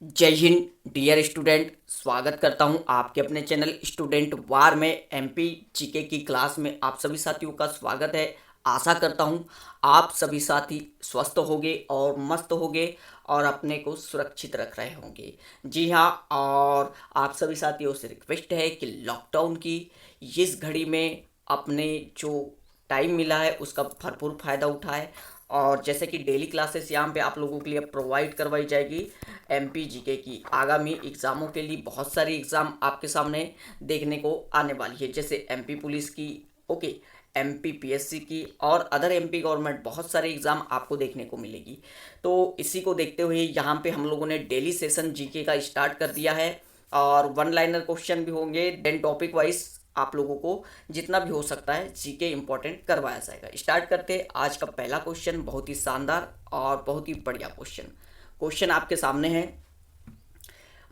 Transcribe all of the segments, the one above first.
जय Hind dear student. स्वागत करता हूं आपके अपने चैनल स्टूडेंट वार में एमपी जीके की क्लास में। आप सभी साथियों का स्वागत है। आशा करता हूं आप सभी साथी स्वस्थ होंगे और मस्त होंगे और अपने को सुरक्षित रख रहे होंगे। जी हाँ, और आप सभी साथियों से रिक्वेस्ट है कि लॉकडाउन की इस घड़ी में अपने जो टाइम मिला है उसका भरपूर फ़ायदा उठाएं। और जैसे कि डेली क्लासेस यहाँ पे आप लोगों के लिए प्रोवाइड करवाई जाएगी एमपी जीके की। आगामी एग्ज़ामों के लिए बहुत सारी एग्ज़ाम आपके सामने देखने को आने वाली है, जैसे एमपी पुलिस की, ओके, एमपी पीएससी की और अदर एमपी गवर्नमेंट बहुत सारे एग्ज़ाम आपको देखने को मिलेगी। तो इसी को देखते हुए यहाँ पे हम लोगों ने डेली सेशन जीके का स्टार्ट कर दिया है और वन लाइनर क्वेश्चन भी होंगे। देन टॉपिक वाइज आप लोगों को जितना भी हो सकता है जीके इंपॉर्टेंट करवाया जाएगा। स्टार्ट करते हैं आज का पहला क्वेश्चन, बहुत ही शानदार और बहुत ही बढ़िया क्वेश्चन। क्वेश्चन आपके सामने है,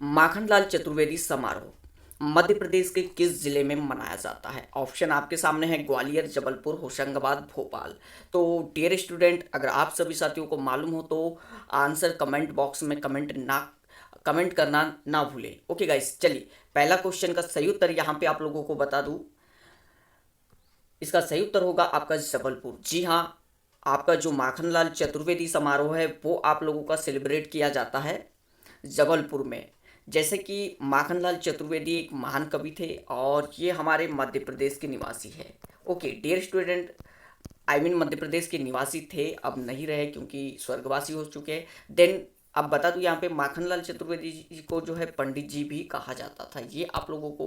माखनलाल चतुर्वेदी समारोह मध्य प्रदेश के किस जिले में मनाया जाता है? ऑप्शन आपके सामने है, ग्वालियर, जबलपुर, होशंगाबाद, भोपाल। तो डियर स्टूडेंट, अगर आप सभी साथियों को मालूम हो तो आंसर कमेंट बॉक्स में कमेंट करना ना भूलें। ओके गाइस, चलिए पहला क्वेश्चन का सही उत्तर यहाँ पे आप लोगों को बता दूं। इसका सही उत्तर होगा आपका जबलपुर। जी हाँ, आपका जो माखनलाल चतुर्वेदी समारोह है वो आप लोगों का सेलिब्रेट किया जाता है जबलपुर में। जैसे कि माखनलाल चतुर्वेदी एक महान कवि थे और ये हमारे मध्य प्रदेश के निवासी है। Okay dear student, Madhya Pradesh के निवासी थे, अब नहीं रहे क्योंकि स्वर्गवासी हो चुके हैं। देन अब बता दूं, यहाँ पे माखनलाल चतुर्वेदी जी को जो है पंडित जी भी कहा जाता था, ये आप लोगों को।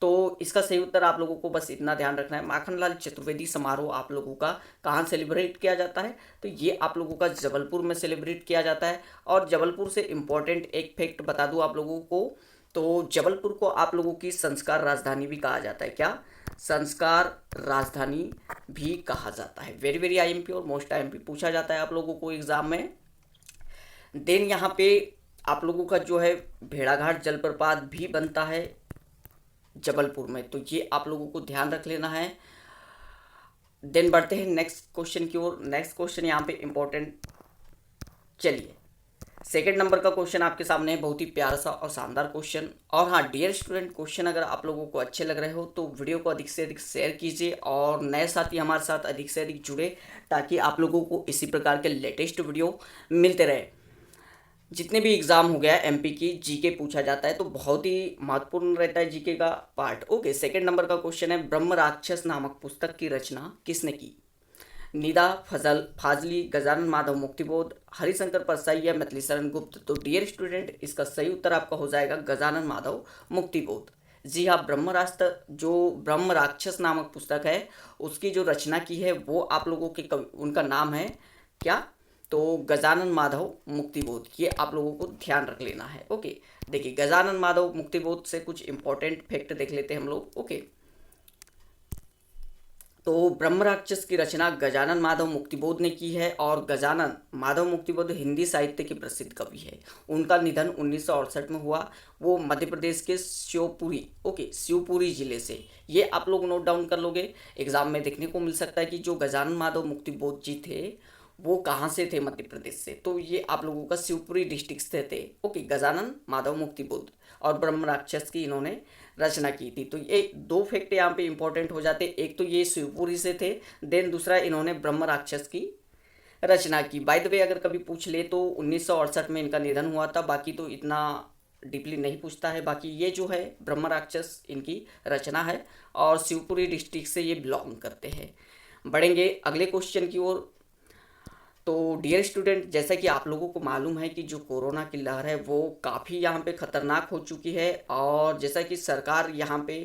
तो इसका सही उत्तर आप लोगों को बस इतना ध्यान रखना है, माखनलाल चतुर्वेदी समारोह आप लोगों का कहाँ सेलिब्रेट किया जाता है? तो ये आप लोगों का जबलपुर में सेलिब्रेट किया जाता है। और जबलपुर से इम्पोर्टेंट एक फैक्ट बता दूँ आप लोगों को, तो जबलपुर को आप लोगों की संस्कार राजधानी भी कहा जाता है। क्या? संस्कार राजधानी भी कहा जाता है। वेरी वेरी आईएमपी और मोस्ट आईएमपी पूछा जाता है आप लोगों को एग्जाम में। देन यहाँ पे आप लोगों का जो है भेड़ाघाट जलप्रपात भी बनता है जबलपुर में, तो ये आप लोगों को ध्यान रख लेना है। देन बढ़ते हैं नेक्स्ट क्वेश्चन की ओर। नेक्स्ट क्वेश्चन यहाँ पे इंपॉर्टेंट, चलिए सेकंड नंबर का क्वेश्चन आपके सामने है, बहुत ही प्यारा सा और शानदार क्वेश्चन। और हाँ डियर स्टूडेंट, क्वेश्चन अगर आप लोगों को अच्छे लग रहे हो तो वीडियो को अधिक से अधिक शेयर कीजिए और नए साथी हमारे साथ अधिक से अधिक जुड़े, ताकि आप लोगों को इसी प्रकार के लेटेस्ट वीडियो मिलते रहे। जितने भी एग्ज़ाम हो गया एमपी की जीके पूछा जाता है तो बहुत ही महत्वपूर्ण रहता है जीके का पार्ट। ओके, सेकंड नंबर का क्वेश्चन है, ब्रह्म राक्षस नामक पुस्तक की रचना किसने की? निदा फजल फाजली, गजानन माधव मुक्तिबोध, हरिशंकर परसाई या मैथिलीशरण गुप्त। तो डियर स्टूडेंट, इसका सही उत्तर आपका हो जाएगा गजानन माधव मुक्तिबोध। जी हाँ, ब्रह्मरास्त्र जो ब्रह्म राक्षस नामक पुस्तक है उसकी जो रचना की है वो आप लोगों के कवि, उनका नाम है क्या? तो गजानन माधव मुक्तिबोध, ये आप लोगों को ध्यान रख लेना है। ओके, देखिए गजानन माधव मुक्तिबोध से कुछ इंपॉर्टेंट फैक्ट देख लेते हैं हम लोग। ओके, तो ब्रह्म राक्षस की रचना गजानन माधव मुक्तिबोध ने की है और गजानन माधव मुक्तिबोध हिंदी साहित्य के प्रसिद्ध कवि है। उनका निधन 1968 में हुआ। वो मध्य प्रदेश के शिवपुरी, ओके, शिवपुरी जिले से, ये आप लोग नोट डाउन कर लोगे, एग्जाम में देखने को मिल सकता है कि जो गजानन माधव मुक्तिबोध जी थे वो कहाँ से थे? मध्य प्रदेश से। तो ये आप लोगों का शिवपुरी डिस्ट्रिक्ट से थे। ओके, गजानन माधव मुक्तिबोध और ब्रह्म राक्षस की इन्होंने रचना की थी। तो ये दो फैक्ट यहाँ पे इंपॉर्टेंट हो जाते, एक तो ये शिवपुरी से थे, देन दूसरा इन्होंने ब्रह्म राक्षस की रचना की। बाय द वे अगर कभी पूछ ले तो 1968 में इनका निधन हुआ था, बाकी तो इतना डीपली नहीं पूछता है। बाकी ये जो है ब्रह्म राक्षस इनकी रचना है और शिवपुरी डिस्ट्रिक्ट से ये बिलोंग करते हैं। बढ़ेंगे अगले क्वेश्चन की ओर। तो डियर स्टूडेंट, जैसा कि आप लोगों को मालूम है कि जो कोरोना की लहर है वो काफ़ी यहाँ पे ख़तरनाक हो चुकी है और जैसा कि सरकार यहाँ पे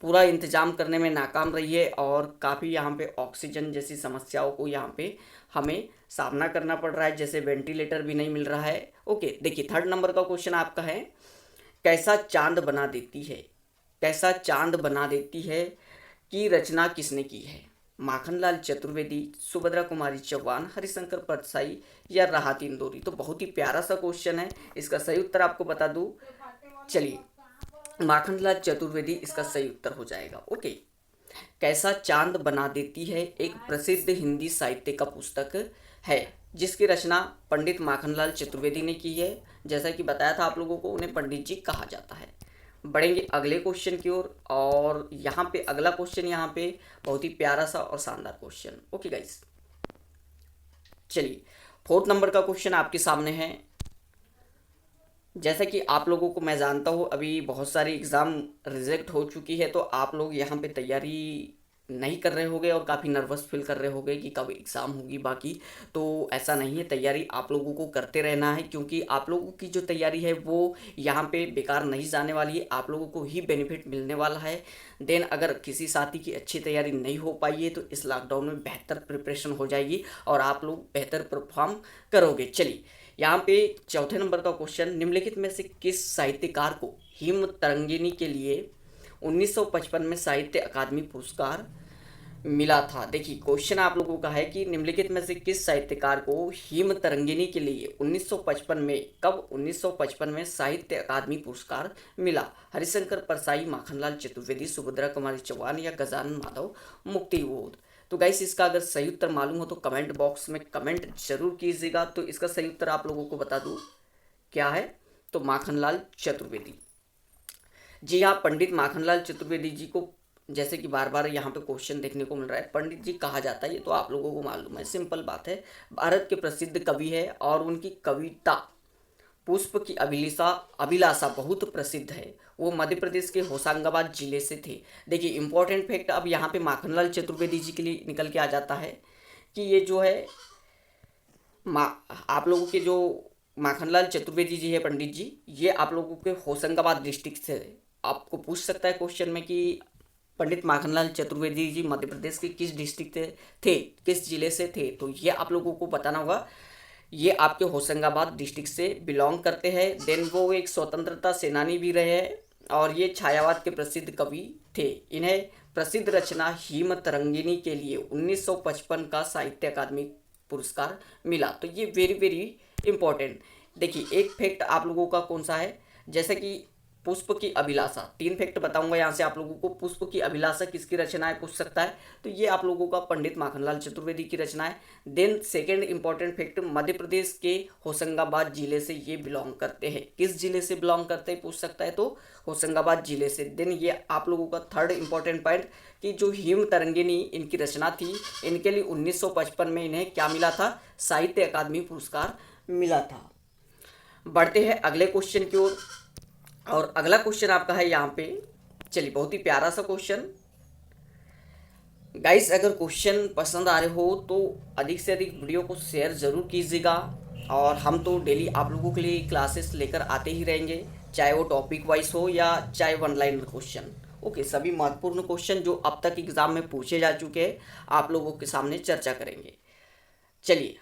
पूरा इंतज़ाम करने में नाकाम रही है और काफ़ी यहाँ पे ऑक्सीजन जैसी समस्याओं को यहाँ पे हमें सामना करना पड़ रहा है, जैसे वेंटिलेटर भी नहीं मिल रहा है। ओके, देखिए थर्ड नंबर का क्वेश्चन आपका है, कैसा चांद बना देती है, कैसा चांद बना देती है की रचना किसने की है? माखनलाल चतुर्वेदी, सुभद्रा कुमारी चौहान, हरिशंकर परसाई या राहत इंदौरी। तो बहुत ही प्यारा सा क्वेश्चन है, इसका सही उत्तर आपको बता दूं, चलिए माखनलाल चतुर्वेदी इसका सही उत्तर हो जाएगा। ओके, कैसा चांद बना देती है एक प्रसिद्ध हिंदी साहित्य का पुस्तक है। जिसकी रचना पंडित माखनलाल चतुर्वेदी ने की है। जैसा कि बताया था आप लोगों को, उन्हें पंडित जी कहा जाता है। बढ़ेंगे अगले क्वेश्चन की ओर, और यहाँ पे अगला क्वेश्चन यहाँ पे बहुत ही प्यारा सा और शानदार क्वेश्चन। ओके गाइस, चलिए 4th नंबर का क्वेश्चन आपके सामने है। जैसा कि आप लोगों को मैं जानता हूँ, अभी बहुत सारी एग्ज़ाम रिजेक्ट हो चुकी है, तो आप लोग यहाँ पे तैयारी नहीं कर रहे होगे और काफ़ी नर्वस फील कर रहे होगे कि कब एग्ज़ाम होगी बाकी। तो ऐसा नहीं है, तैयारी आप लोगों को करते रहना है, क्योंकि आप लोगों की जो तैयारी है वो यहाँ पे बेकार नहीं जाने वाली है, आप लोगों को ही बेनिफिट मिलने वाला है। देन अगर किसी साथी की अच्छी तैयारी नहीं हो पाई है तो इस लॉकडाउन में बेहतर प्रिपरेशन हो जाएगी और आप लोग बेहतर परफॉर्म करोगे। चलिए यहाँ पे 4थे नंबर का क्वेश्चन, निम्नलिखित में से किस साहित्यकार को हिम तरंगिणी के लिए 1955 में साहित्य अकादमी पुरस्कार मिला था? देखिए क्वेश्चन आप लोगों का है कि निम्नलिखित में से किस साहित्यकार को हिम तरंगिणी के लिए 1955 में, कब 1955 में साहित्य अकादमी पुरस्कार मिला? हरिशंकर परसाई, माखनलाल चतुर्वेदी, सुभद्रा कुमारी चौहान या गजानन माधव मुक्तिबोध? तो गाइस इसका अगर सही उत्तर मालूम हो तो कमेंट बॉक्स में कमेंट जरूर कीजिएगा। तो इसका सही उत्तर आप लोगों को बता दूं क्या है, तो माखनलाल चतुर्वेदी। जी हाँ, पंडित माखनलाल चतुर्वेदी जी को, जैसे कि बार बार यहाँ पे क्वेश्चन देखने को मिल रहा है, पंडित जी कहा जाता है, ये तो आप लोगों को मालूम है, सिंपल बात है। भारत के प्रसिद्ध कवि है और उनकी कविता पुष्प की अभिलाषा अभिलाषा बहुत प्रसिद्ध है। वो मध्य प्रदेश के होशंगाबाद जिले से थे। देखिए इंपॉर्टेंट फैक्ट अब यहाँ पे माखनलाल चतुर्वेदी जी के लिए निकल के आ जाता है कि ये जो है आप लोगों के जो माखनलाल चतुर्वेदी जी है पंडित जी, ये आप लोगों के होशंगाबाद डिस्ट्रिक्ट से है। आपको पूछ सकता है क्वेश्चन में कि पंडित माखनलाल चतुर्वेदी जी मध्य प्रदेश के किस डिस्ट्रिक्ट से थे, किस जिले से थे, तो ये आप लोगों को बताना होगा। ये आपके होशंगाबाद डिस्ट्रिक्ट से बिलोंग करते हैं। देन वो एक स्वतंत्रता सेनानी भी रहे हैं और ये छायावाद के प्रसिद्ध कवि थे। इन्हें प्रसिद्ध रचना हिम तरंगिणी के लिए 1955 का साहित्य अकादमी पुरस्कार मिला। तो ये वेरी वेरी इंपॉर्टेंट। देखिए एक फैक्ट आप लोगों का कौन सा है, जैसे कि पुष्प की अभिलाषा, 3 फैक्ट बताऊंगा यहाँ से आप लोगों को। पुष्प की अभिलाषा किसकी रचना है पूछ सकता है, तो ये आप लोगों का पंडित माखनलाल चतुर्वेदी की रचना है। Then second important fact, Madhya Pradesh के होशंगाबाद जिले से ये बिलोंग करते हैं। किस जिले से बिलोंग करते हैं पूछ सकता है, तो होशंगाबाद जिले से। देन ये आप लोगों का थर्ड इंपॉर्टेंट पॉइंट कि जो हिम तरंगिणी इनकी रचना थी, इनके लिए 1955 में इन्हें क्या मिला था, साहित्य अकादमी पुरस्कार मिला था। बढ़ते हैं अगले क्वेश्चन की ओर, और अगला क्वेश्चन आपका है यहाँ पे, चलिए बहुत ही प्यारा सा क्वेश्चन। गाइस अगर क्वेश्चन पसंद आ रहे हो तो अधिक से अधिक वीडियो को शेयर ज़रूर कीजिएगा, और हम तो डेली आप लोगों के लिए क्लासेस लेकर आते ही रहेंगे, चाहे वो टॉपिक वाइज हो या चाहे वन लाइन क्वेश्चन। ओके, सभी महत्वपूर्ण क्वेश्चन जो अब तक एग्ज़ाम में पूछे जा चुके हैं आप लोगों के सामने चर्चा करेंगे। चलिए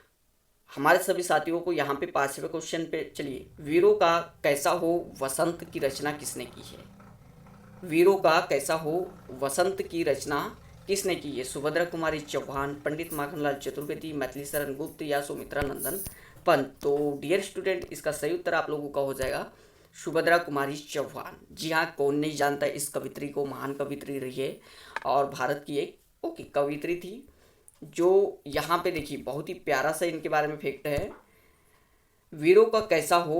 हमारे सभी साथियों को यहाँ पे 5वें क्वेश्चन पे चलिए, वीरों का कैसा हो वसंत की रचना किसने की है? वीरों का कैसा हो वसंत की रचना किसने की है? सुभद्रा कुमारी चौहान, पंडित माखनलाल चतुर्वेदी, मैथिली शरण गुप्त या सुमित्रा नंदन पंत? तो डियर स्टूडेंट, इसका सही उत्तर आप लोगों का हो जाएगा सुभद्रा कुमारी चौहान। जी हाँ, कौन नहीं जानता इस कवित्री को, महान कवित्री रही है और भारत की एक कवित्री थी। जो यहाँ पे देखिए बहुत ही प्यारा सा इनके बारे में फैक्ट है, वीरों का कैसा हो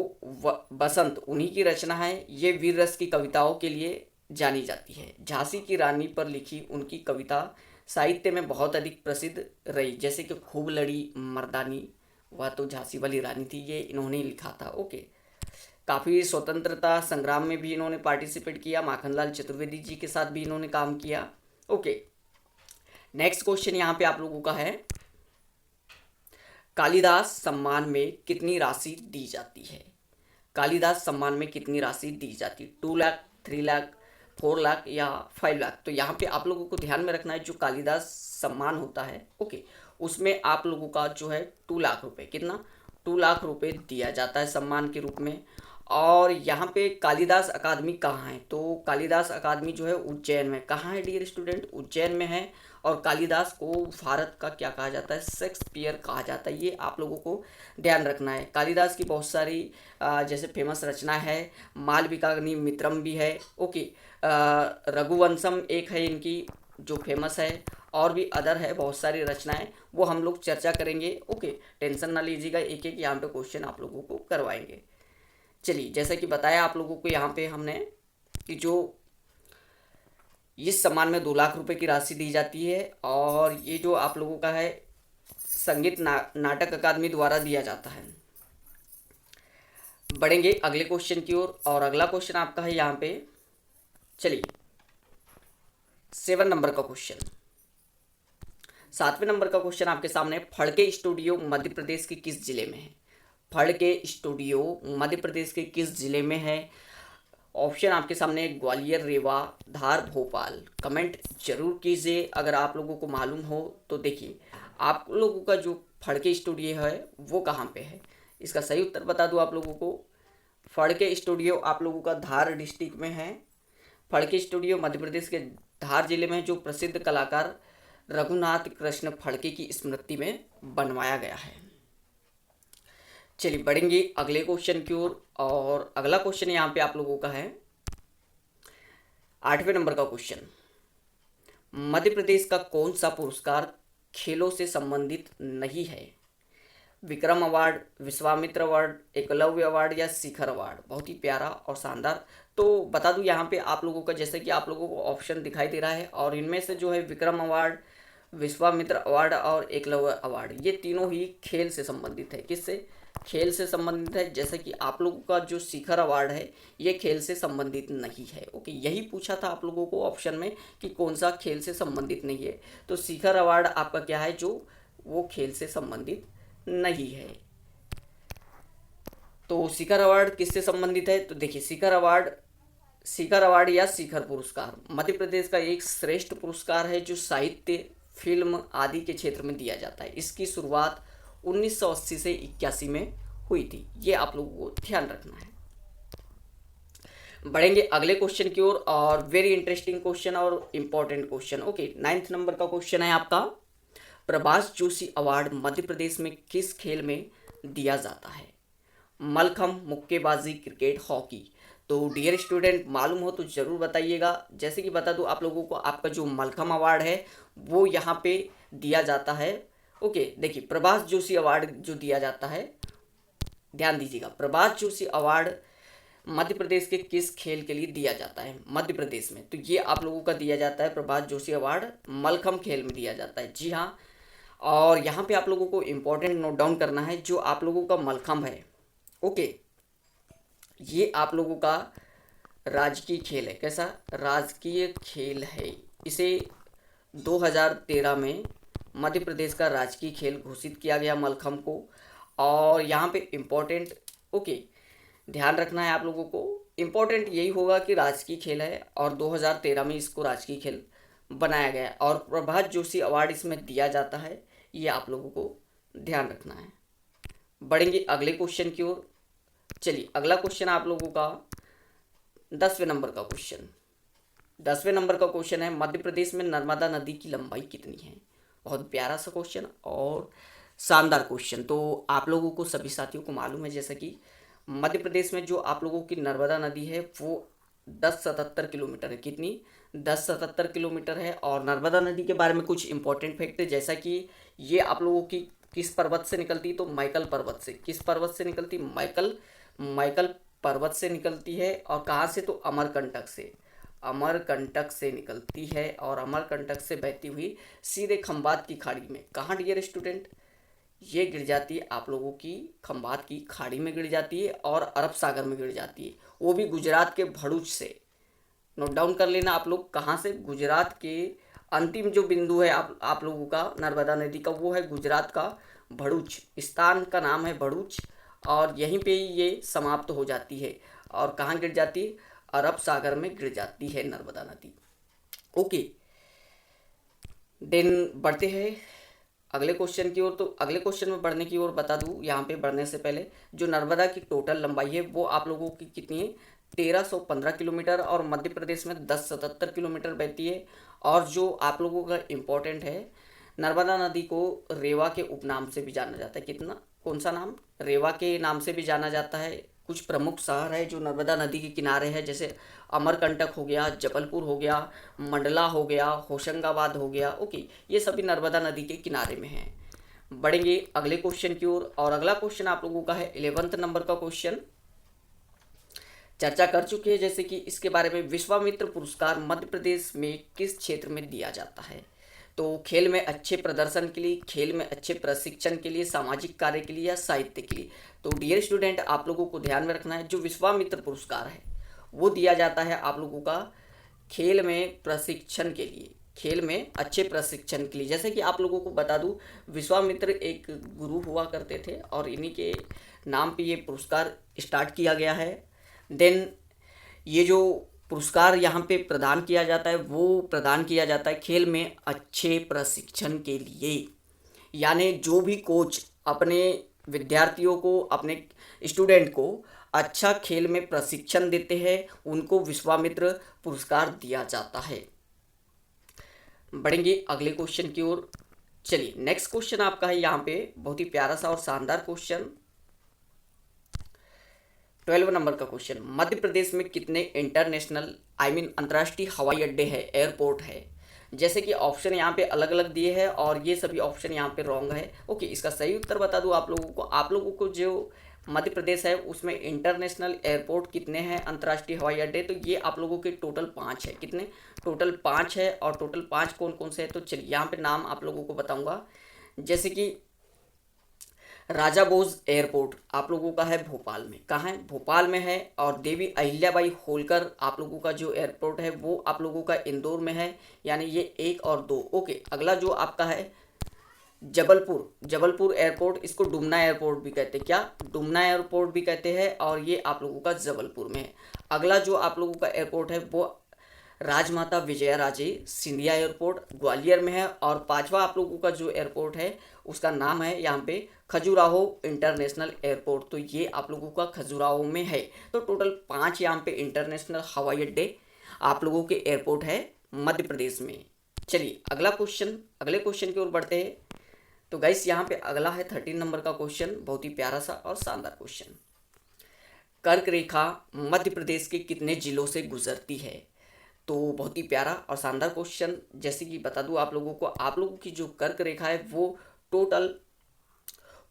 बसंत उन्हीं की रचना है। ये वीर रस की कविताओं के लिए जानी जाती है। झांसी की रानी पर लिखी उनकी कविता साहित्य में बहुत अधिक प्रसिद्ध रही, जैसे कि खूब लड़ी मर्दानी, वह तो झांसी वाली रानी थी, ये इन्होंने लिखा था। ओके, काफ़ी स्वतंत्रता संग्राम में भी इन्होंने पार्टिसिपेट किया, माखनलाल चतुर्वेदी जी के साथ भी इन्होंने काम किया। ओके, नेक्स्ट क्वेश्चन यहाँ पे आप लोगों का है, कालिदास सम्मान में कितनी राशि दी जाती है? कालिदास सम्मान में कितनी राशि दी जाती है? 2 लाख, 3 लाख, 4 लाख या 5 लाख? तो यहाँ पे आप लोगों को ध्यान में रखना है, जो कालिदास सम्मान होता है ओके, उसमें आप लोगों का जो है 2 लाख रुपए, कितना, 2 लाख रुपए दिया जाता है सम्मान के रूप में। और यहाँ पे कालिदास अकादमी कहाँ है? तो कालिदास अकादमी जो है उज्जैन में। कहाँ है डियर स्टूडेंट? उज्जैन में है। और कालिदास को भारत का क्या कहा जाता है? शेक्सपियर कहा जाता है। ये आप लोगों को ध्यान रखना है। कालिदास की बहुत सारी जैसे फेमस रचना है, मालविकाग्निमित्रम भी है ओके, रघुवंशम एक है इनकी जो फेमस है, और भी अदर है बहुत सारी रचनाएं, वो हम लोग चर्चा करेंगे। ओके, टेंशन ना लीजिएगा, एक एक यहाँ पे क्वेश्चन आप लोगों को करवाएंगे। चलिए, जैसा कि बताया आप लोगों को यहाँ पे हमने कि जो इस सम्मान में 2 लाख रुपए की राशि दी जाती है, और ये जो आप लोगों का है संगीत नाटक अकादमी द्वारा दिया जाता है। बढ़ेंगे अगले क्वेश्चन की ओर, और अगला क्वेश्चन आपका है यहाँ पे, चलिए 7 नंबर का क्वेश्चन। 7वें नंबर का क्वेश्चन आपके सामने, फड़के स्टूडियो मध्य प्रदेश के किस जिले में है? फड़के स्टूडियो मध्य प्रदेश के किस जिले में है? ऑप्शन आपके सामने ग्वालियर, रीवा, धार, भोपाल। कमेंट जरूर कीजिए अगर आप लोगों को मालूम हो तो। देखिए, आप लोगों का जो फड़के स्टूडियो है वो कहाँ पे है, इसका सही उत्तर बता दूँ आप लोगों को। फड़के स्टूडियो आप लोगों का धार डिस्ट्रिक्ट में है। फड़के स्टूडियो मध्य प्रदेश के धार जिले में, जो प्रसिद्ध कलाकार रघुनाथ कृष्ण फड़के की स्मृति में बनवाया गया है। चलिए बढ़ेंगे अगले क्वेश्चन की ओर, और अगला क्वेश्चन यहाँ पे आप लोगों का है 8वें नंबर का क्वेश्चन। मध्य प्रदेश का कौन सा पुरस्कार खेलों से संबंधित नहीं है? Vikram award, Vishwamitra award, Eklavya award या शिखर अवार्ड। बहुत ही प्यारा और शानदार। तो बता दूं यहाँ पे आप लोगों का, जैसे कि आप लोगों को ऑप्शन दिखाई दे रहा है, और इनमें से जो है विक्रम अवार्ड, विश्वामित्र अवार्ड और एकलव्य अवार्ड, ये तीनों ही खेल से संबंधित है। किससे? खेल से संबंधित है। जैसे कि आप लोगों का जो शिखर अवार्ड है ये खेल से संबंधित नहीं है। ओके, यही पूछा था आप लोगों को ऑप्शन में कि कौन सा खेल से संबंधित नहीं है। तो शिखर अवार्ड आपका क्या है, जो वो खेल से संबंधित नहीं है। तो शिखर अवार्ड किससे संबंधित है? तो देखिए, शिखर अवार्ड या शिखर पुरस्कार मध्य प्रदेश का एक श्रेष्ठ पुरस्कार है, जो साहित्य, फिल्म आदि के क्षेत्र में दिया जाता है। इसकी शुरुआत 1980 से 81 में हुई थी। ये आप लोगों को ध्यान रखना है। बढ़ेंगे अगले क्वेश्चन की ओर, और वेरी इंटरेस्टिंग क्वेश्चन और important question. Okay, 9th number का क्वेश्चन है आपका, प्रभाष जोशी अवार्ड मध्य प्रदेश में किस खेल में दिया जाता है? मलखम, मुक्केबाजी, क्रिकेट, हॉकी। तो डियर स्टूडेंट, मालूम हो तो ज़रूर बताइएगा। जैसे कि बता दूं आप लोगों को, आपका जो मलखम अवार्ड है वो यहाँ पे दिया जाता है। ओके, देखिए, प्रभाष जोशी अवार्ड जो दिया जाता है, ध्यान दीजिएगा, प्रभाष जोशी अवार्ड मध्य प्रदेश के किस खेल के लिए दिया जाता है मध्य प्रदेश में? तो ये आप लोगों का दिया जाता है, प्रभाष जोशी अवार्ड मलखम खेल में दिया जाता है। जी हाँ, और यहाँ पे आप लोगों को इम्पोर्टेंट नोट डाउन करना है, जो आप लोगों का मलखम है, ओके, ये आप लोगों का राजकीय खेल है। कैसा? राजकीय खेल है। इसे 2013 में मध्य प्रदेश का राजकीय खेल घोषित किया गया मलखम को। और यहाँ पे इम्पोर्टेंट, ओके, ध्यान रखना है आप लोगों को, इम्पोर्टेंट यही होगा कि राजकीय खेल है और 2013 में इसको राजकीय खेल बनाया गया, और प्रभाष जोशी अवार्ड इसमें दिया जाता है। ये आप लोगों को ध्यान रखना है। बढ़ेंगे अगले क्वेश्चन की ओर। चलिए, अगला क्वेश्चन आप लोगों का 10वें नंबर का क्वेश्चन। 10वें नंबर का क्वेश्चन है, मध्य प्रदेश में नर्मदा नदी की लंबाई कितनी है? बहुत प्यारा सा क्वेश्चन और शानदार क्वेश्चन। तो आप लोगों को, सभी साथियों को मालूम है, जैसा कि मध्य प्रदेश में जो आप लोगों की नर्मदा नदी है वो 1077 किलोमीटर है। कितनी? 1077 किलोमीटर है। और नर्मदा नदी के बारे में कुछ इंपॉर्टेंट फैक्ट है, जैसा कि ये आप लोगों की किस पर्वत से निकलती? तो मैकल पर्वत से। किस पर्वत से निकलती? मैकल पर्वत से निकलती है। और कहाँ से? तो अमरकंटक से। अमरकंटक से निकलती है, और अमरकंटक से बहती हुई सीधे खंबात की खाड़ी में, कहाँ डियर स्टूडेंट? ये गिर जाती है आप लोगों की खंबात की खाड़ी में गिर जाती है, और अरब सागर में गिर जाती है, वो भी गुजरात के भरूच से। नोट डाउन कर लेना आप लोग, कहाँ से? गुजरात के अंतिम जो बिंदु है आप लोगों का नर्मदा नदी का, वो है गुजरात का भरूच। स्थान का नाम है भरूच, और यहीं पे ही ये समाप्त हो जाती है। और कहाँ गिर जाती है? अरब सागर में गिर जाती है नर्मदा नदी। ओके, देन बढ़ते हैं अगले क्वेश्चन की ओर। तो अगले क्वेश्चन में बढ़ने की ओर बता दूं, यहाँ पे बढ़ने से पहले, जो नर्मदा की टोटल लंबाई है वो आप लोगों की कितनी है? 1315 किलोमीटर, और मध्य प्रदेश में 1077 किलोमीटर बहती है। और जो आप लोगों का इम्पोर्टेंट है, नर्मदा नदी को रेवा के उपनाम से भी जाना जाता है। कितना? कौन सा नाम? रेवा के नाम से भी जाना जाता है। कुछ प्रमुख शहर है जो नर्मदा नदी के किनारे है, जैसे अमरकंटक हो गया, जबलपुर हो गया, मंडला हो गया, होशंगाबाद हो गया। ओके, ये सभी नर्मदा नदी के किनारे में हैं। बढ़ेंगे अगले क्वेश्चन की ओर, और अगला क्वेश्चन आप लोगों का है 11th नंबर का क्वेश्चन। चर्चा कर चुके हैं जैसे कि इसके बारे में, विश्वामित्र पुरस्कार मध्य प्रदेश में किस क्षेत्र में दिया जाता है? तो खेल में अच्छे प्रदर्शन के लिए, खेल में अच्छे प्रशिक्षण के लिए, सामाजिक कार्य के लिए या साहित्य के लिए? तो डियर स्टूडेंट, आप लोगों को ध्यान में रखना है, जो विश्वामित्र पुरस्कार है वो दिया जाता है आप लोगों का खेल में प्रशिक्षण के लिए, खेल में अच्छे प्रशिक्षण के लिए। जैसे कि आप लोगों को बता दूं, विश्वामित्र एक गुरु हुआ करते थे और इन्हीं के नाम पे ये पुरस्कार स्टार्ट किया गया है। देन ये जो पुरस्कार यहाँ पे प्रदान किया जाता है वो प्रदान किया जाता है खेल में अच्छे प्रशिक्षण के लिए। यानी जो भी कोच अपने विद्यार्थियों को, अपने स्टूडेंट को अच्छा खेल में प्रशिक्षण देते हैं उनको विश्वामित्र पुरस्कार दिया जाता है। बढ़ेंगे अगले क्वेश्चन की ओर। चलिए नेक्स्ट क्वेश्चन आपका है यहाँ पे बहुत ही प्यारा सा और शानदार क्वेश्चन, 12 नंबर का क्वेश्चन। मध्य प्रदेश में कितने इंटरनेशनल अंतर्राष्ट्रीय हवाई अड्डे है, एयरपोर्ट है? जैसे कि ऑप्शन यहाँ पे अलग अलग दिए हैं और ये सभी ऑप्शन यहाँ पे रॉन्ग है। ओके, इसका सही उत्तर बता दूँ आप लोगों को जो मध्य प्रदेश है उसमें इंटरनेशनल एयरपोर्ट कितने हैं, अंतर्राष्ट्रीय हवाई अड्डे? तो ये आप लोगों के टोटल 5 है। कितने? टोटल 5 है। और टोटल 5 कौन कौन से है? तो चलिए यहाँ पे नाम आप लोगों को बताऊँगा। जैसे कि राजा बोस एयरपोर्ट आप लोगों का है भोपाल में। कहाँ है? भोपाल में है। और देवी अहिल्याबाई होलकर आप लोगों का जो एयरपोर्ट है वो आप लोगों का इंदौर में है। यानी ये 1 और 2। ओके, अगला जो आपका है जबलपुर एयरपोर्ट, इसको डुमना एयरपोर्ट भी कहते हैं। क्या? डुमना एयरपोर्ट भी कहते हैं, और ये आप लोगों का जबलपुर में है। अगला जो आप लोगों का एयरपोर्ट है वो राजमाता विजया राजे सिंधिया एयरपोर्ट ग्वालियर में है। और 5वां आप लोगों का जो एयरपोर्ट है उसका नाम है यहाँ पे खजुराहो इंटरनेशनल एयरपोर्ट। तो ये आप लोगों का खजुराहो में है। तो टोटल 5 यहाँ पे इंटरनेशनल हवाई अड्डे आप लोगों के एयरपोर्ट है मध्य प्रदेश में। चलिए अगले क्वेश्चन की ओर बढ़ते हैं। तो गाइस यहाँ पे अगला है 13 नंबर का क्वेश्चन, बहुत ही प्यारा सा और शानदार क्वेश्चन। कर्क रेखा मध्य प्रदेश के कितने जिलों से गुजरती है? तो बहुत ही प्यारा और शानदार क्वेश्चन। जैसे कि बता दूं आप लोगों की जो कर्क रेखा है वो टोटल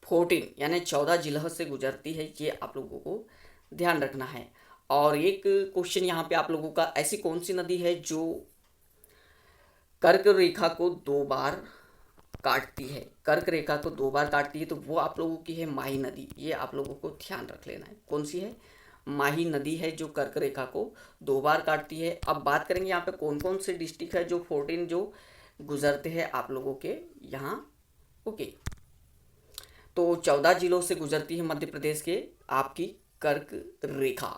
14 यानी 14 जिलों से गुजरती है। ये आप लोगों को ध्यान रखना है। और एक क्वेश्चन यहाँ पे आप लोगों का, ऐसी कौन सी नदी है जो कर्क रेखा को 2 बार काटती है? कर्क रेखा को 2 बार काटती है, तो वो आप लोगों की है माही नदी। ये आप लोगों को ध्यान रख लेना है। कौन सी है? माही नदी है जो कर्क रेखा को 2 बार काटती है। अब बात करेंगे यहाँ पे कौन कौन से डिस्ट्रिक्ट है जो 14 जो गुजरते हैं आप लोगों के यहाँ। ओके, तो 14 जिलों से गुजरती है मध्य प्रदेश के आपकी कर्क रेखा।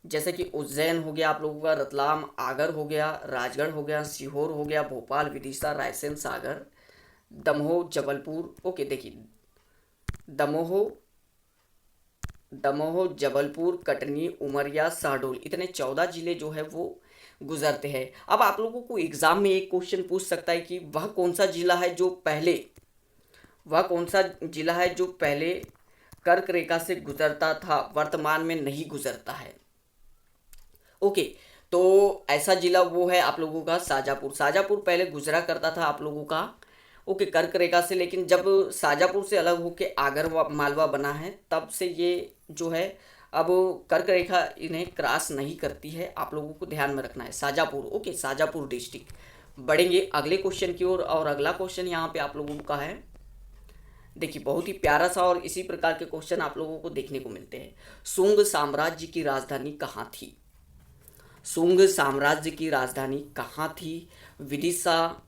जैसे कि उज्जैन हो गया आप लोगों का, रतलाम, आगर हो गया, राजगढ़ हो गया, सीहोर हो गया, भोपाल, विदिशा, रायसेन, सागर, दमोह, जबलपुर। ओके, देखिए दमोह, जबलपुर, कटनी, उमरिया, शहडोल, इतने 14 जिले जो है वो गुजरते हैं। अब आप लोगों को एग्जाम में एक क्वेश्चन पूछ सकता है कि वह कौन सा जिला है जो पहले कर्क रेखा से गुजरता था, वर्तमान में नहीं गुजरता है। ओके, तो ऐसा जिला वो है आप लोगों का शाजापुर पहले गुजरा करता था आप लोगों का ओके कर्क रेखा से। लेकिन जब शाजापुर से अलग होके आगर मालवा बना है तब से ये जो है अब कर्क रेखा इन्हें क्रॉस नहीं करती है। आप लोगों को ध्यान में रखना है शाजापुर। Okay, Shajapur district. बढ़ेंगे अगले क्वेश्चन की ओर, और अगला क्वेश्चन यहाँ पे आप लोगों का है, देखिए बहुत ही प्यारा सा और इसी प्रकार के क्वेश्चन आप लोगों को देखने को मिलते हैं। शुंग साम्राज्य की राजधानी कहाँ थी? शुंग साम्राज्य की राजधानी कहाँ थी? विदिशा,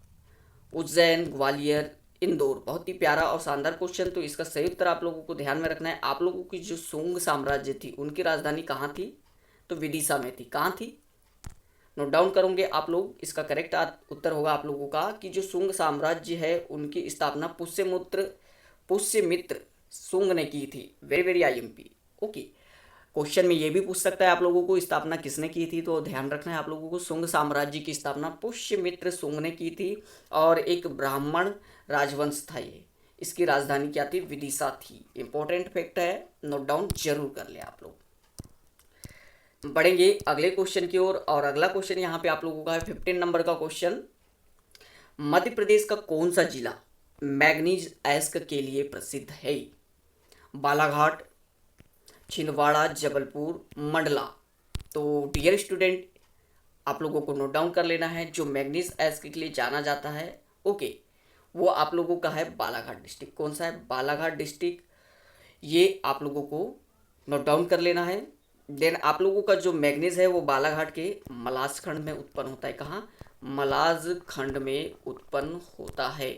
उज्जैन, ग्वालियर, इंदौर। बहुत ही प्यारा और शानदार क्वेश्चन। तो इसका सही उत्तर आप लोगों को ध्यान में रखना है। आप लोगों की जो शुंग साम्राज्य थी उनकी राजधानी कहाँ थी? तो विदिशा में थी। कहाँ थी? नोट डाउन करोगे आप लोग। इसका करेक्ट उत्तर होगा आप लोगों का कि जो शुंग साम्राज्य है उनकी स्थापना पुष्यमित्र शुंग ने की थी। Very very IMP। Okay, question में ये भी पूछ सकता है आप लोगों को स्थापना किसने की थी, तो ध्यान रखना है आप लोगों को। शुंग साम्राज्य की स्थापना पुष्यमित्र शुंग ने की थी और एक ब्राह्मण राजवंश था ये। इसकी राजधानी क्या थी? विदिशा थी। इंपॉर्टेंट फैक्ट है, नोट डाउन जरूर कर ले आप लोग। बढ़ेंगे अगले क्वेश्चन की ओर। और अगला क्वेश्चन यहाँ पे आप लोगों का है 15 नंबर का क्वेश्चन। मध्य प्रदेश का कौन सा जिला मैग्नीज एस्क के लिए प्रसिद्ध है? बालाघाट, छिंदवाड़ा, जबलपुर, मंडला। तो डियर स्टूडेंट, आप लोगों को नोट डाउन कर लेना है। जो मैग्नीज एस्क के लिए जाना जाता है, ओके, वो आप लोगों का है बालाघाट डिस्ट्रिक्ट। कौन सा है? बालाघाट डिस्ट्रिक्ट। ये आप लोगों को नोट डाउन कर लेना है। देन आप लोगों का जो मैग्नीज है वो बालाघाट के मलाज खंड में उत्पन्न होता है। कहाँ? मलाज खंड में उत्पन्न होता है।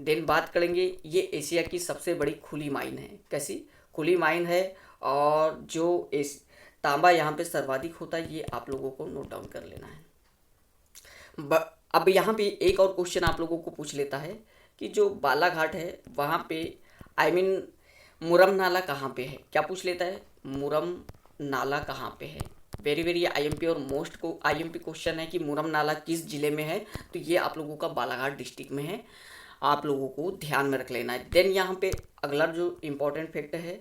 देन बात करेंगे, ये एशिया की सबसे बड़ी खुली माइन है। कैसी? खुली माइन है। और जो तांबा यहाँ पे सर्वाधिक होता है, ये आप लोगों को नोट डाउन कर लेना है। अब यहाँ पे एक और क्वेश्चन आप लोगों को पूछ लेता है कि जो बालाघाट है वहाँ पे मुरम नाला कहाँ पे है? क्या पूछ लेता है? मुरम नाला कहाँ पे है? वेरी वेरी आईएमपी और मोस्ट को आईएमपी क्वेश्चन है कि मुरम नाला किस जिले में है। तो ये आप लोगों का बालाघाट डिस्ट्रिक्ट में है। आप लोगों को ध्यान में रख लेना है। देन यहाँ पे अगला जो इम्पोर्टेंट फैक्ट है,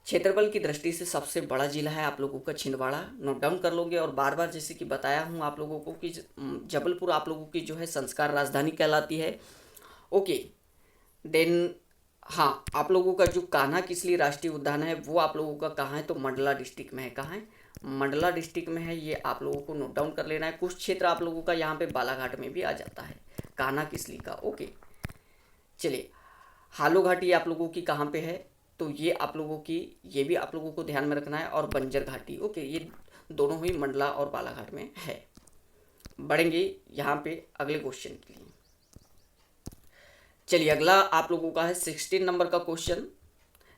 क्षेत्रफल की दृष्टि से सबसे बड़ा जिला है आप लोगों का छिंदवाड़ा। नोट डाउन कर लोगे। और बार बार जैसे कि बताया हूँ आप लोगों को कि जबलपुर आप लोगों की जो है संस्कार राजधानी कहलाती है। ओके। देन हाँ, आप लोगों का जो कान्हा किसली राष्ट्रीय उद्यान है वो आप लोगों का कहाँ है? तो मंडला डिस्ट्रिक्ट में है। कहाँ है? मंडला डिस्ट्रिक्ट में है। ये आप लोगों को नोट डाउन कर लेना है। कुछ क्षेत्र आप लोगों का यहाँ पे बालाघाट में भी आ जाता है, कान्हा किसली का। ओके, चलिए। हालो घाटी आप लोगों की कहाँ पे है? तो ये आप लोगों की, ये भी आप लोगों को ध्यान में रखना है। और बंजर घाटी, ओके, ये दोनों ही मंडला और बालाघाट में है। बढ़ेंगे यहाँ पे अगले क्वेश्चन के लिए। चलिए, अगला आप लोगों का है 16 नंबर का क्वेश्चन।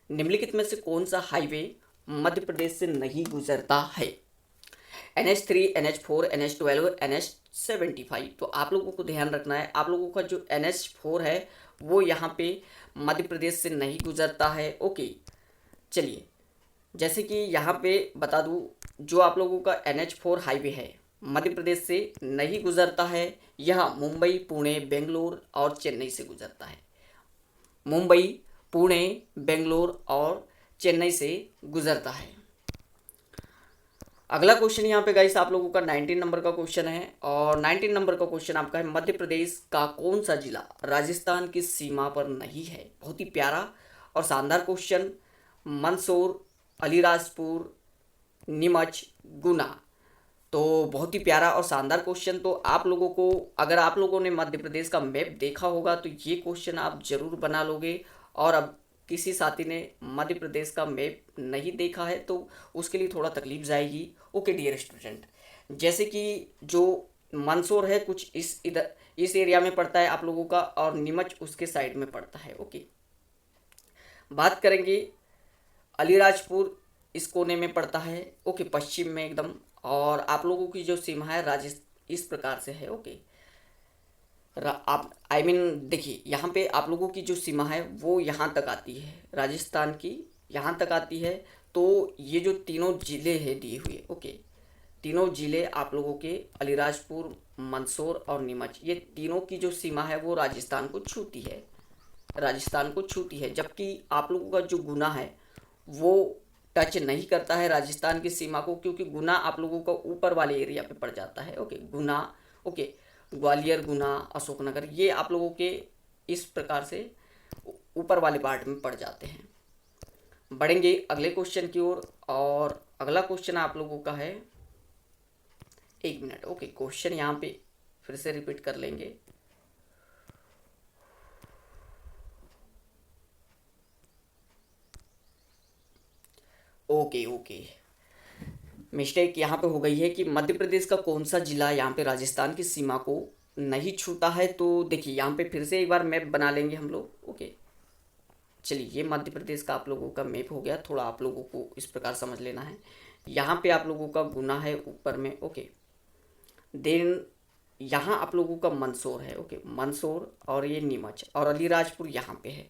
निम्नलिखित में से कौन सा हाईवे मध्य प्रदेश से नहीं गुजरता है? NH3, NH4, NH12, NH75। तो आप लोगों को ध्यान रखना है, आप लोगों का जो NH4 है वो यहाँ पे मध्य प्रदेश से नहीं गुजरता है। ओके, चलिए, जैसे कि यहाँ पे बता दूँ, जो आप लोगों का NH4 हाईवे है मध्य प्रदेश से नहीं गुजरता है। यह मुंबई, पुणे, बेंगलोर और चेन्नई से गुजरता है। मुंबई, पुणे, बेंगलोर और चेन्नई से गुजरता है। अगला क्वेश्चन यहाँ पे गाइस आप लोगों का 19 नंबर का क्वेश्चन है। और 19 नंबर का क्वेश्चन आपका है, मध्य प्रदेश का कौन सा जिला राजस्थान की सीमा पर नहीं है? बहुत ही प्यारा और शानदार क्वेश्चन। मंदसौर, अलीराजपुर, नीमच, गुना। तो बहुत ही प्यारा और शानदार क्वेश्चन। तो आप लोगों को, अगर आप लोगों ने मध्य प्रदेश का मैप देखा होगा तो ये क्वेश्चन आप जरूर बना लोगे। और अब किसी साथी ने मध्य प्रदेश का मैप नहीं देखा है तो उसके लिए थोड़ा तकलीफ जाएगी। ओके डियर स्टूडेंट, जैसे कि जो मंदसौर है कुछ इस एरिया में पड़ता है आप लोगों का, और नीमच उसके साइड में पड़ता है। ओके, बात करेंगे अलीराजपुर इस कोने में पड़ता है। ओके, पश्चिम में एकदम। और आप लोगों की जो सीमा है राजस्थान इस प्रकार से है। ओके, आप देखिए, यहाँ पे आप लोगों की जो सीमा है वो यहाँ तक आती है, राजस्थान की यहाँ तक आती है। तो ये जो तीनों ज़िले हैं दिए हुए, ओके, तीनों ज़िले आप लोगों के अलीराजपुर, मंदसौर और नीमच, ये तीनों की जो सीमा है वो राजस्थान को छूती है, राजस्थान को छूती है। जबकि आप लोगों का जो गुना है वो टच नहीं करता है राजस्थान की सीमा को, क्योंकि गुना आप लोगों का ऊपर वाले एरिया पे पड़ जाता है। ओके, गुना, ओके, ग्वालियर, गुना, अशोकनगर, ये आप लोगों के इस प्रकार से ऊपर वाले पार्ट में पड़ जाते हैं। बढ़ेंगे अगले क्वेश्चन की ओर। और अगला क्वेश्चन आप लोगों का है, एक मिनट, ओके, क्वेश्चन यहाँ पे फिर से रिपीट कर लेंगे। ओके ओके, मिस्टेक यहाँ पे हो गई है कि मध्य प्रदेश का कौन सा जिला यहाँ पे राजस्थान की सीमा को नहीं छूता है। तो देखिए, यहाँ पे फिर से एक बार मैप बना लेंगे हम लोग। ओके, चलिए, ये मध्य प्रदेश का आप लोगों का मैप हो गया। थोड़ा आप लोगों को इस प्रकार समझ लेना है। यहाँ पे आप लोगों का गुना है ऊपर में। ओके, देन यहाँ आप लोगों का मंदसौर है। ओके, मंदसौर और ये नीमच और अलीराजपुर यहाँ पे है।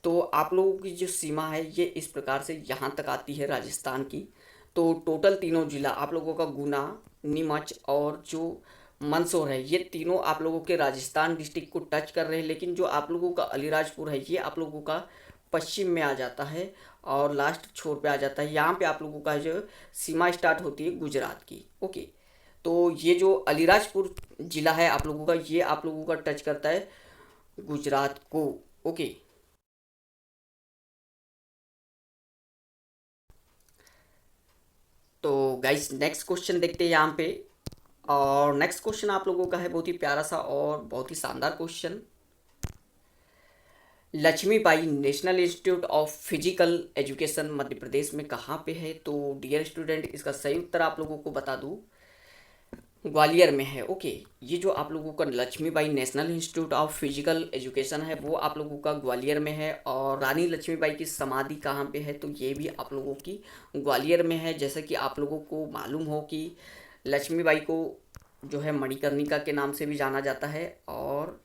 तो आप लोगों की जो सीमा है ये इस प्रकार से यहाँ तक आती है राजस्थान की। तो टोटल तीनों जिला आप लोगों का गुना, नीमच और जो मंदसौर है, ये तीनों आप लोगों के राजस्थान डिस्ट्रिक्ट को टच कर रहे हैं। लेकिन जो आप लोगों का अलीराजपुर है ये आप लोगों का पश्चिम में आ जाता है। और लास्ट छोर पे आ जाता है। यहाँ पे आप लोगों का जो सीमा स्टार्ट होती है गुजरात की। ओके, तो ये जो अलीराजपुर जिला है आप लोगों का, ये आप लोगों का टच करता है गुजरात को। ओके, तो गाइस नेक्स्ट क्वेश्चन देखते हैं यहाँ पे। और नेक्स्ट क्वेश्चन आप लोगों का है बहुत ही प्यारा सा और बहुत ही शानदार question. Laxmibai national institute of physical education Madhya Pradesh में कहाँ पे है? तो डियर स्टूडेंट, इसका सही उत्तर आप लोगों को बता दूँ, ग्वालियर में है। ओके, ये जो आप लोगों का Laxmibai national institute of physical Education है वो आप लोगों का ग्वालियर में है। और रानी लक्ष्मीबाई की समाधि कहाँ पे है? तो ये भी आप लोगों की ग्वालियर में है। जैसे कि आप लोगों को मालूम हो कि लक्ष्मीबाई को जो है मणिकर्णिका के नाम से भी जाना जाता है और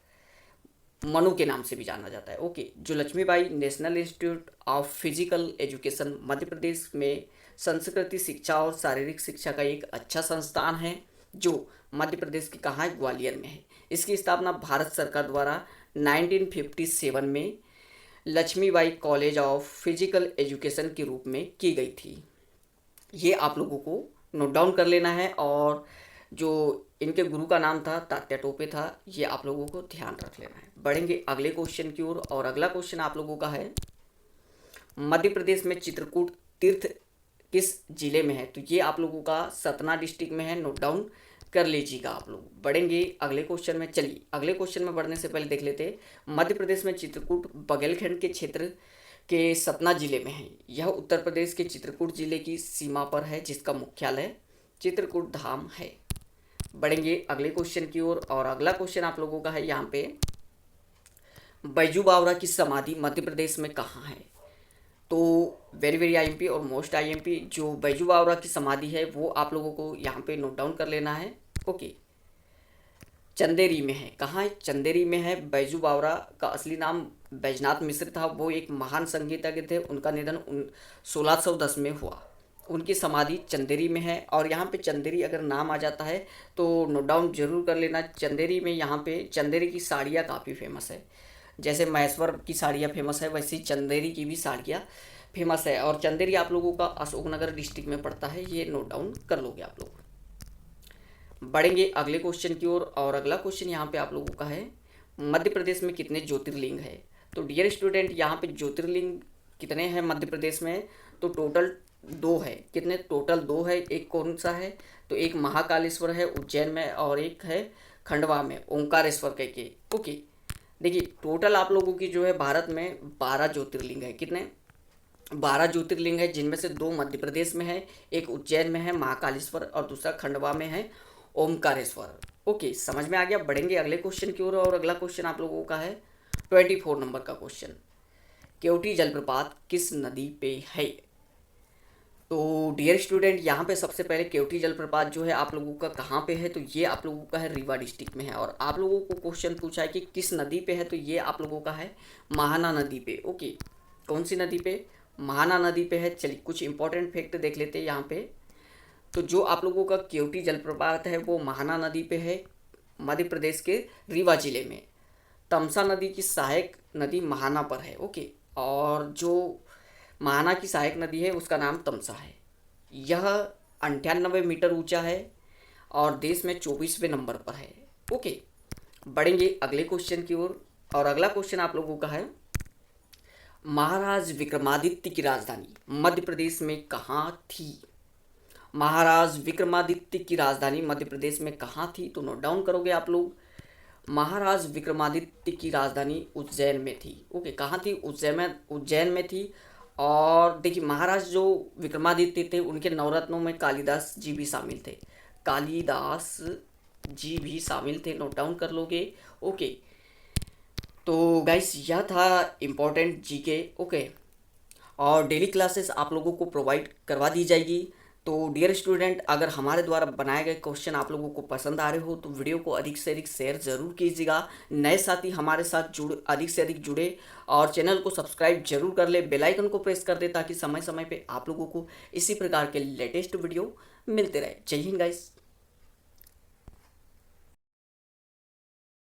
मनु के नाम से भी जाना जाता है। ओके, जो Laxmibai national institute of physical education Madhya Pradesh में संस्कृति शिक्षा और शारीरिक शिक्षा का एक अच्छा संस्थान है जो मध्य प्रदेश की कहाँ है? ग्वालियर में है। इसकी स्थापना भारत सरकार द्वारा 1957 में Laxmibai College of physical Education के रूप में की गई थी। ये आप लोगों को नोट डाउन कर लेना है। और जो इनके गुरु का नाम था तात्या टोपे था, ये आप लोगों को ध्यान रख लेना है। बढ़ेंगे अगले क्वेश्चन की ओर। और अगला क्वेश्चन आप लोगों का है, मध्य प्रदेश में चित्रकूट तीर्थ किस जिले में है? तो ये आप लोगों का सतना डिस्ट्रिक्ट में है। नोट डाउन कर लीजिएगा आप लोग। बढ़ेंगे अगले क्वेश्चन में। चलिए अगले क्वेश्चन में बढ़ने से पहले देख लेते हैं, मध्य प्रदेश में चित्रकूट बघेलखंड के क्षेत्र के सतना जिले में है। यह उत्तर प्रदेश के चित्रकूट जिले की सीमा पर है जिसका मुख्यालय चित्रकूट धाम है। बढ़ेंगे अगले क्वेश्चन की ओर। और अगला क्वेश्चन आप लोगों का है यहाँ पे, बैजू बावरा की समाधि मध्य प्रदेश में कहाँ है? तो वेरी वेरी आईएमपी और मोस्ट आईएमपी, जो बैजू बावरा की समाधि है वो आप लोगों को यहाँ पे नोट डाउन कर लेना है। ओके, चंदेरी में है। कहाँ है? चंदेरी में है। बैजू बावरा का असली नाम बैजनाथ मिश्र था। वो एक महान संगीतज्ञ थे। उनका निधन 1610 में हुआ। उनकी समाधि चंदेरी में है। और यहाँ पे चंदेरी अगर नाम आ जाता है तो नोट डाउन जरूर कर लेना। चंदेरी में यहाँ पे चंदेरी की साड़ियाँ काफ़ी फेमस है। जैसे महेश्वर की साड़ियाँ फेमस है वैसे ही चंदेरी की भी साड़ियाँ फेमस है। और चंदेरी आप लोगों का अशोकनगर डिस्ट्रिक्ट में पड़ता है। ये नोट डाउन कर लोगे आप लोग। बढ़ेंगे अगले क्वेश्चन की ओर। और अगला क्वेश्चन यहाँ पे आप लोगों का है, मध्य प्रदेश में कितने ज्योतिर्लिंग है? तो डियर स्टूडेंट, यहाँ पे ज्योतिर्लिंग कितने हैं मध्य प्रदेश में? तो टोटल 2 है। कितने? टोटल 2 है। एक कौन सा है? तो एक महाकालेश्वर है उज्जैन में और एक है खंडवा में ओंकारेश्वर कह के। ओके, देखिए टोटल आप लोगों की जो है भारत में 12 ज्योतिर्लिंग है। कितने? 12 ज्योतिर्लिंग है, जिनमें से 2 मध्य प्रदेश में है, एक उज्जैन में है महाकालेश्वर और दूसरा खंडवा में है ओमकारेश्वर। ओके, समझ में आ गया। बढ़ेंगे अगले क्वेश्चन की ओर। और अगला क्वेश्चन आप लोगों का है 24 नंबर का क्वेश्चन, केवटी जलप्रपात किस नदी पे है? तो डियर स्टूडेंट, यहाँ पे सबसे पहले केवटी जलप्रपात जो है आप लोगों का कहाँ पे है? तो ये आप लोगों का है रीवा डिस्ट्रिक्ट में है। और आप लोगों को क्वेश्चन पूछा है कि किस नदी पे है? तो ये आप लोगों का है महाना नदी पे। ओके, कौन सी नदी पे? महाना नदी पे है। चलिए कुछ इंपॉर्टेंट फैक्ट देख लेते हैं यहाँ पे। तो जो आप लोगों का केवटी जलप्रपात है वो महाना नदी पे है, मध्य प्रदेश के रीवा जिले में। तमसा नदी की सहायक नदी महाना पर है। ओके, और जो महाना की सहायक नदी है उसका नाम तमसा है। यह 98 मीटर ऊंचा है और देश में 24वें नंबर पर है। ओके, बढ़ेंगे अगले क्वेश्चन की ओर। और अगला क्वेश्चन आप लोगों का है, महाराज विक्रमादित्य की राजधानी मध्य प्रदेश में कहाँ थी? महाराज विक्रमादित्य की राजधानी मध्य प्रदेश में कहाँ थी? तो नोट डाउन करोगे आप लोग। महाराज विक्रमादित्य की राजधानी उज्जैन में थी। ओके, कहाँ थी? उज्जैन में थी। और देखिए महाराज जो विक्रमादित्य थे उनके नवरत्नों में कालिदास जी भी शामिल थे। कालिदास जी भी शामिल थे, नोट डाउन कर लोगे। ओके, तो गाइस यह था इम्पोर्टेंट जीके। ओके, और डेली क्लासेस आप लोगों को प्रोवाइड करवा दी जाएगी। तो डियर स्टूडेंट, अगर हमारे द्वारा बनाए गए क्वेश्चन आप लोगों को पसंद आ रहे हो तो वीडियो को अधिक से अधिक शेयर ज़रूर कीजिएगा। नए साथी हमारे साथ अधिक से अधिक जुड़े और चैनल को सब्सक्राइब जरूर कर ले, बेल आइकन को प्रेस कर दे ताकि समय समय पे आप लोगों को इसी प्रकार के लेटेस्ट वीडियो मिलते रहे। जय हिंद गाइस।